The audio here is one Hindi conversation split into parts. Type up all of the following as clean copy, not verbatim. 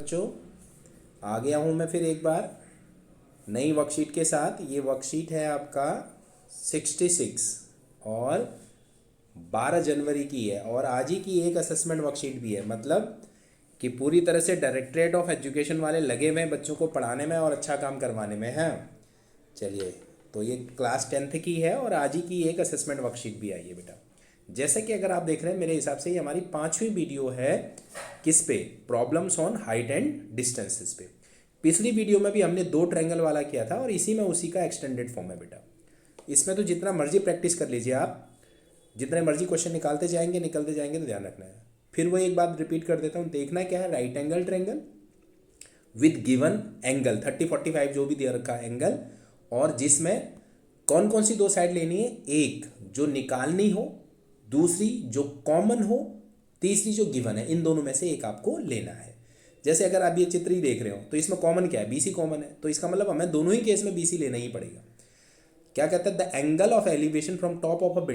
बच्चों, आ गया हूँ मैं फिर एक बार नई वर्कशीट के साथ। ये वर्कशीट है आपका 66 और 12 जनवरी की है, और आज ही की एक असेसमेंट वर्कशीट भी है। मतलब कि पूरी तरह से डायरेक्टरेट ऑफ एजुकेशन वाले लगे हुए हैं बच्चों को पढ़ाने में और अच्छा काम करवाने में हैं। चलिए, तो ये क्लास 10th की है और आज ही की एक असेसमेंट वर्कशीट भी आई है बेटा। जैसे कि अगर आप देख रहे हैं, मेरे हिसाब से ये हमारी 5वीं वीडियो है। किस पे? Problems on height and distances पे। पिछली वीडियो में भी हमने 2 ट्रायंगल वाला किया था और इसी में उसी का एक्सटेंडेड फॉर्म है बेटा। इसमें तो जितना मर्जी प्रैक्टिस कर लीजिए आप, जितने मर्जी क्वेश्चन निकालते जाएंगे तो ध्यान रखना है। फिर वो एक बात रिपीट कर देता हूँ, देखना क्या है, right angle triangle with given angle 30-45 जो भी दे रखा है एंगल, और जिसमें कौन कौन सी 2 साइड लेनी है, एक जो निकालनी हो, दूसरी जो कॉमन हो, तीसरी जो गिवन है। इन दोनों में से एक आपको लेना है। जैसे अगर आप ये चित्र ही देख रहे हो तो इसमें कॉमन क्या है, बीसी कॉमन है, तो इसका मतलब हमें दोनों ही केस में बीसी लेना ही पड़ेगा। क्या कहता है, the angle of elevation from top of a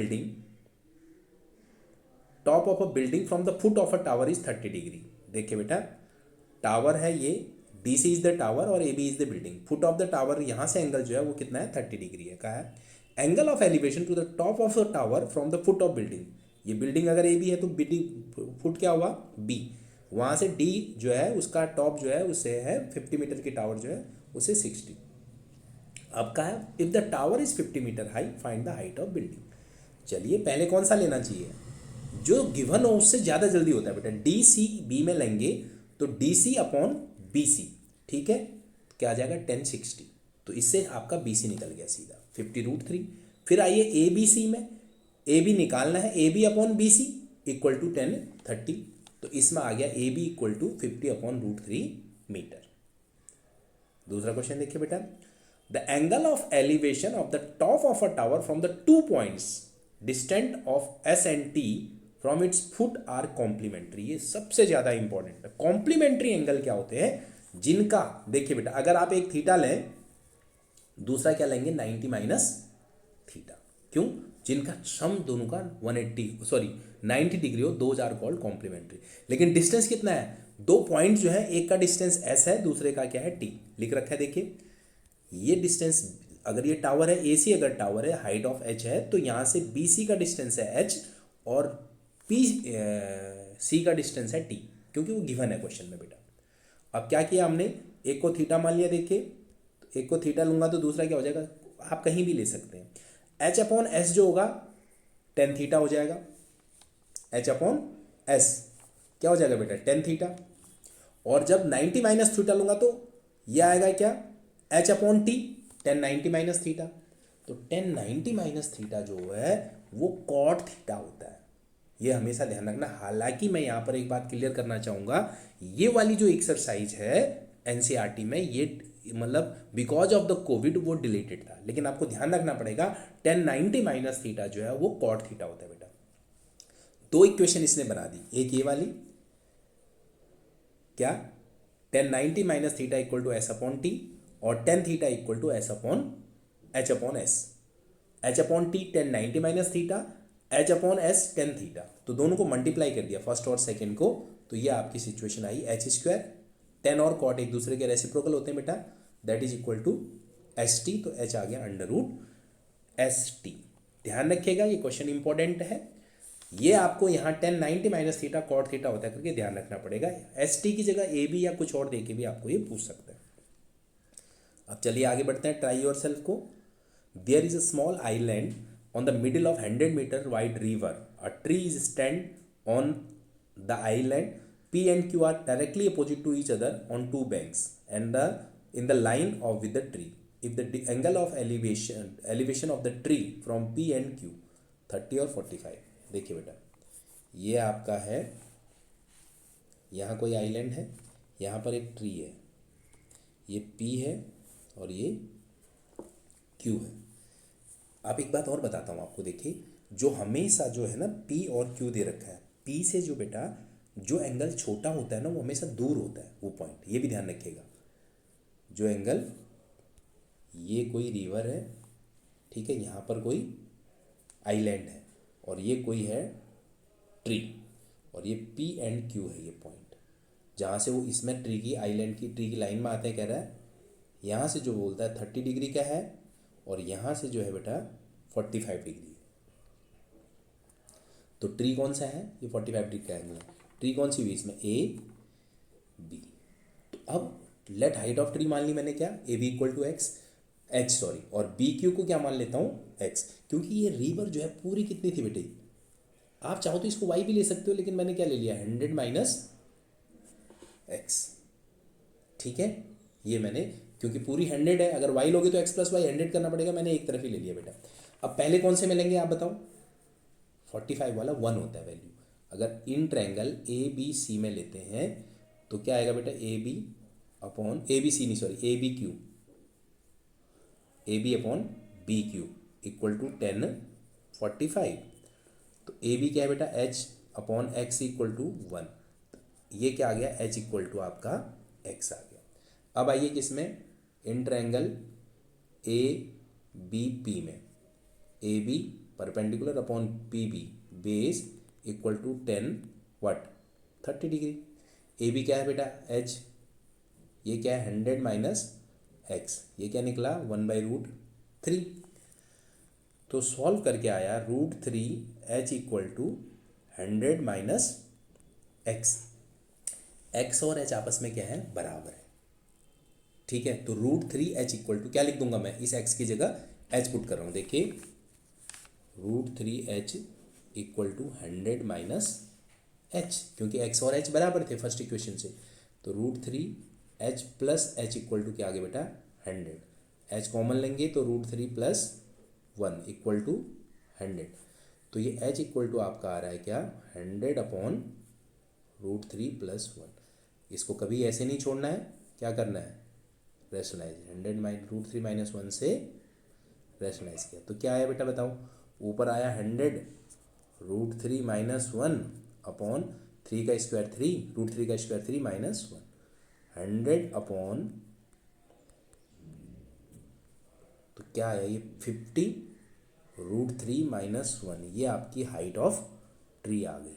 building from the foot of a tower is 30 degree. देखिए बेटा, टावर है ये, D C is the tower और A B is the building. Foot of the tower, यहाँ से एंगल जो है वो कितना है, 30 डिग्री है। कहा है angle of elevation to the top of the tower from the foot of building. ये बिल्डिंग अगर ए बी है तो बिल्डिंग फुट क्या हुआ, बी। वहाँ से डी जो है उसका टॉप जो है उससे है 50 मीटर की, टावर जो है उसे 60। अब कहा है if the tower is 50 metre high find the height of building. चलिए, पहले कौन सा लेना चाहिए, जो गिवन हो उससे ज़्यादा जल्दी होता है बेटा। डी सी बी में लेंगे तो D C upon B C, ठीक है, क्या आ जाएगा 1060। तो इससे आपका बी सी निकल गया सीधा 50√3। फिर आइए ए बी सी में, ए बी निकालना है, A B upon B C equal to 1030। तो इसमें आ गया A B equal to 50/√3 metre. दूसरा क्वेश्चन देखिए बेटा, the angle of elevation of the top of a tower from the 2 points distant of S and T from its foot are complementary. ये सबसे ज्यादा इंपॉर्टेंट है। कॉम्प्लीमेंट्री एंगल क्या होते हैं, जिनका, देखिए बेटा, अगर आप एक थीटा लें, दूसरा क्या लेंगे 90 माइनस थीटा। क्यों? जिनका सम दोनों का 90 डिग्री हो, दो आर कॉल्ड कॉम्प्लीमेंट्री। लेकिन डिस्टेंस कितना है, 2 पॉइंट जो है, एक का डिस्टेंस एस है, दूसरे का क्या है टी, लिख रखा है। देखिए ये डिस्टेंस, अगर ये टावर है ए सी, अगर टावर है हाइट ऑफ एच है, तो यहाँ से बी सी का डिस्टेंस है एच और पी सी का डिस्टेंस है टी, क्योंकि वो गिवन है क्वेश्चन में बेटा। अब क्या किया हमने, एक को थीटा मान लिया। देखिए एक को थीटा लूंगा तो दूसरा क्या हो जाएगा, आप कहीं भी ले सकते हैं। एच अपॉन एस जो होगा 10 थीटा हो जाएगा। एच अपॉन एस क्या हो जाएगा बेटा 10 थीटा। और जब 90 माइनस थीटा लूंगा तो ये आएगा क्या, H upon T 1090 minus theta. तो 1090 माइनस थीटा जो है वो कॉट थीटा होता है। ये हमेशा ध्यान रखना। हालांकि मैं यहाँ पर एक बात क्लियर करना चाहूँगा, ये वाली जो एक्सरसाइज है एनसीईआरटी में, ये मतलब बिकॉज ऑफ द कोविड वो डिलीटेड था, लेकिन आपको ध्यान रखना पड़ेगा 1090 माइनस थीटा जो है वो कॉट थीटा होता है बेटा। 2 इक्वेशन इसने बना दी, एक ये वाली क्या 1090 minus theta equal to S upon T, और 10 theta equal to H upon S. H upon T 1090 minus theta, H upon S 10 theta. तो दोनों को मल्टीप्लाई कर दिया फर्स्ट और सेकंड को, तो ये आपकी सिचुएशन आई एच स्क्वायर। 10 और कॉट एक दूसरे के रेसिप्रोकल होते हैं बेटा, that is equal to S T. तो एच आ गया √ST। ध्यान रखिएगा, ये क्वेश्चन इंपॉर्टेंट है। ये आपको यहाँ 1090 माइनस थीटा कॉट थीटा होता है करके ध्यान रखना पड़ेगा। एस टी की जगह ए बी या कुछ और देके भी आपको ये पूछ सकता है। अब चलिए आगे बढ़ते हैं। ट्राई योर सेल्फ को। There is a small island on the middle of 100 metre wide river. A tree is stand on the island, P and Q are directly opposite to each other on 2 banks and in the line of with the tree. If the angle of elevation of the tree from P and Q 30 और 45। देखिए बेटा, ये आपका है, यहाँ कोई आइलैंड है, यहाँ पर एक ट्री है, ये P है और ये Q है। अब एक बात और बताता हूँ आपको। देखिए जो हमेशा जो है ना P और Q दे रखा है, P से जो बेटा जो एंगल छोटा होता है ना वो हमेशा दूर होता है, वो पॉइंट ये भी ध्यान रखिएगा। जो एंगल, ये कोई रिवर है, ठीक है, यहाँ पर कोई आइलैंड है और ये कोई है ट्री, और ये P and Q है ये पॉइंट। जहाँ से वो इसमें ट्री की आइलैंड की ट्री की लाइन में आते हैं, कह रहा है यहाँ से जो बोलता है 30 डिग्री का है और यहाँ से जो है बेटा 45 डिग्री। तो ट्री कौन सा है, ये 45 डिग्री का एंगल है। ट्री कौन सी हुई इसमें, ए बी। तो अब लेट हाइट ऑफ ट्री मान ली मैंने क्या, A B equal to X H sorry, और बी क्यू को क्या मान लेता हूँ एक्स, क्योंकि ये रिवर जो है पूरी कितनी थी बेटे, आप चाहो तो इसको वाई भी ले सकते हो, लेकिन मैंने क्या ले लिया 100 माइनस एक्स। ठीक है, ये मैंने क्योंकि पूरी 100 है, अगर वाई लोगे तो एक्स प्लस वाई 100 करना पड़ेगा, मैंने एक तरफ ही ले लिया बेटा। अब पहले कौन से मिलेंगे आप बताओ, 45 वाला 1 होता है वैल्यू। अगर इन ट्रायंगल ए बी सी में लेते हैं तो क्या आएगा बेटा, A B upon A B C नहीं sorry A B Q, A B upon B Q equal to 10 45। तो ए बी क्या है बेटा, H upon X equal to 1। ये क्या आ गया, एच इक्वल टू आपका एक्स आ गया। अब आइए किसमें, in triangle A B P में, A B perpendicular upon P B base equal to 10 what 30 degree. A B क्या है बेटा एच, ये क्या है 100 माइनस एक्स, ये क्या निकला 1/√3। तो सॉल्व करके आया √3 H equal to 100 minus X. X और एच आपस में क्या है, बराबर है। ठीक है, तो √3 एच इक्वल टू क्या लिख दूंगा मैं, इस एक्स की जगह एच पुट कर रहा हूँ, देखिए √3 H equal to 100 minus H, क्योंकि एक्स और एच बराबर थे फर्स्ट इक्वेशन से। तो √3 H plus H equal to क्या आ गया बेटा 100, एच कॉमन लेंगे तो √3 प्लस 1 इक्वल टू 100। तो ये एच इक्वल टू आपका आ रहा है क्या 100 अपॉन √3 प्लस 1। इसको कभी ऐसे नहीं छोड़ना है, क्या करना है रेशनलाइज, 100 √3 माइनस 1 से रेशनलाइज किया तो क्या आया बेटा बताओ, ऊपर आया 100 √3 माइनस 1 अपॉन 3 का स्क्वायर 3 √3 का स्क्वायर 3 माइनस 1, 100 अपॉन, तो क्या आया ये 50 √3 माइनस 1, ये आपकी हाइट ऑफ ट्री आ गई।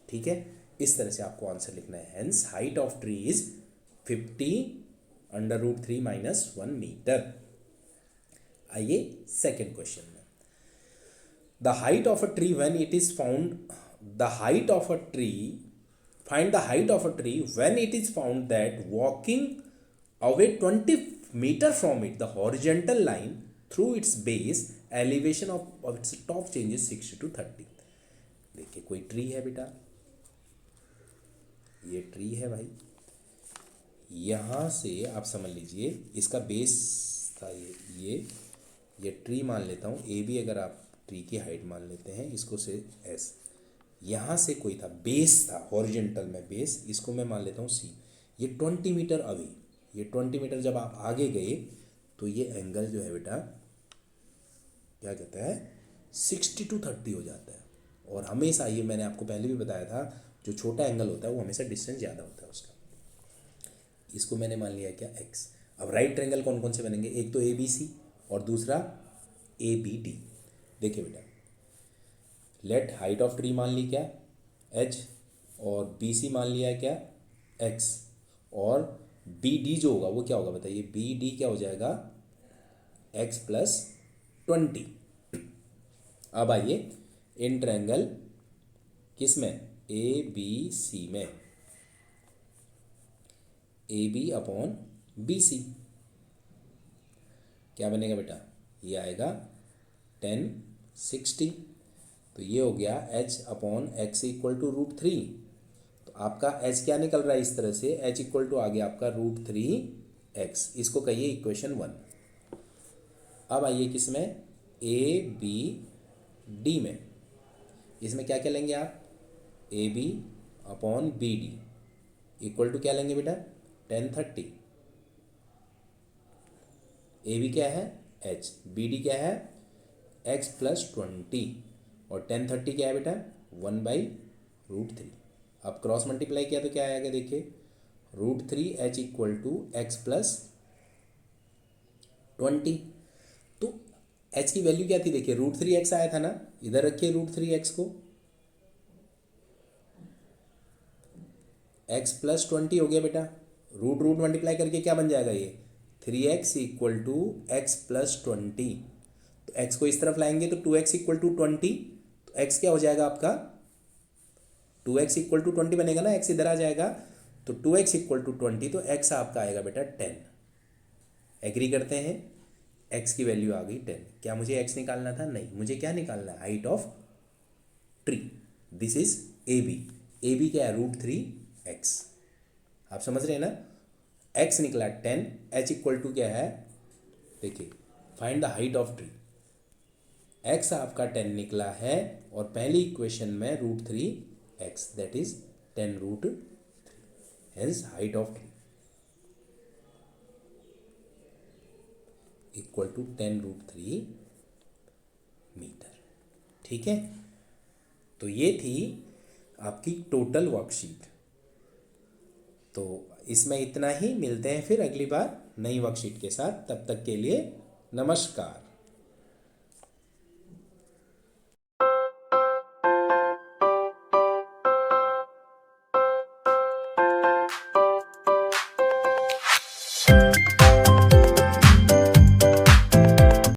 ठीक है, इस तरह से आपको आंसर लिखना है, hence height of tree is 50 √3 minus 1 metre. आइए सेकेंड क्वेश्चन में, the height of a tree when it is found, the height of a tree, find the height of a tree when it is found that walking away 20 meter from it the horizontal line through its base elevation of its top changes 60 to 30। देखिए कोई ट्री है बेटा, ये ट्री है भाई, यहाँ से आप समझ लीजिए इसका बेस था ये ट्री मान लेता हूँ ए बी, अगर आप ट्री की हाइट मान लेते हैं इसको से एस, यहाँ से कोई था बेस था हॉरिजेंटल में बेस, इसको मैं मान लेता हूँ सी। ये 20 मीटर अभी, ये 20 मीटर जब आप आगे गए तो ये एंगल जो है बेटा क्या कहता है 60 to 30 हो जाता है। और हमेशा ये मैंने आपको पहले भी बताया था, जो छोटा एंगल होता है वो हमेशा डिस्टेंस ज़्यादा होता है उसका। इसको मैंने मान लिया क्या एक्स। अब राइट ट्रायंगल कौन कौन से बनेंगे, एक तो ए बी सी और दूसरा ए बी डी। देखिए बेटा, लेट हाइट ऑफ ट्री मान ली क्या एच, और बी सी मान लिया क्या एक्स, और बी डी जो होगा वो क्या होगा बताइए, बी डी क्या हो जाएगा एक्स प्लस 20। अब आइए इन ट्रायंगल किस में, ए बी सी में, A B upon B C क्या बनेगा बेटा, ये आएगा 10 60। तो ये हो गया H upon X equal to √3। तो आपका एच क्या निकल रहा है इस तरह से, एच इक्वल टू आ गया आपका √3 एक्स, इसको कहिए इक्वेशन 1। अब आइए किस में, ए बी डी में, इसमें क्या क्या लेंगे आप, A B upon B D equal to क्या लेंगे बेटा 10 30। ए बी क्या है एच, बी डी क्या है एक्स प्लस 20, और 10 30 क्या है बेटा 1/√3। अब क्रॉस मल्टीप्लाई किया तो क्या आएगा देखिए, √3 H equal to X plus 20। तो एच की वैल्यू क्या थी देखिए, √3 एक्स आया था ना, इधर रखिए √3 एक्स को, एक्स प्लस 20 हो गया बेटा, रूट रूट मल्टीप्लाई करके क्या बन जाएगा ये 3x equal to X plus 20। तो x को इस तरफ लाएंगे तो 2x इक्वल टू 20, तो x क्या हो जाएगा आपका 2x इक्वल टू 20 बनेगा ना, x इधर आ जाएगा तो 2x इक्वल टू 20, तो x आपका आएगा बेटा 10। एग्री करते हैं, x की वैल्यू आ गई 10। क्या मुझे x निकालना था? नहीं, मुझे क्या निकालना है? Height of tree. This is A B. A B क्या है? √3x। आप समझ रहे हैं ना, x निकला 10, h इक्वल टू क्या है, देखिए find the height of tree. x आपका 10 निकला है और पहली इक्वेशन में √3x, that is 10√3, hence height of tree equal to 10√3 metre. ठीक है, तो ये थी आपकी टोटल वर्कशीट। तो इसमें इतना ही, मिलते हैं फिर अगली बार नई वर्कशीट के साथ। तब तक के लिए नमस्कार।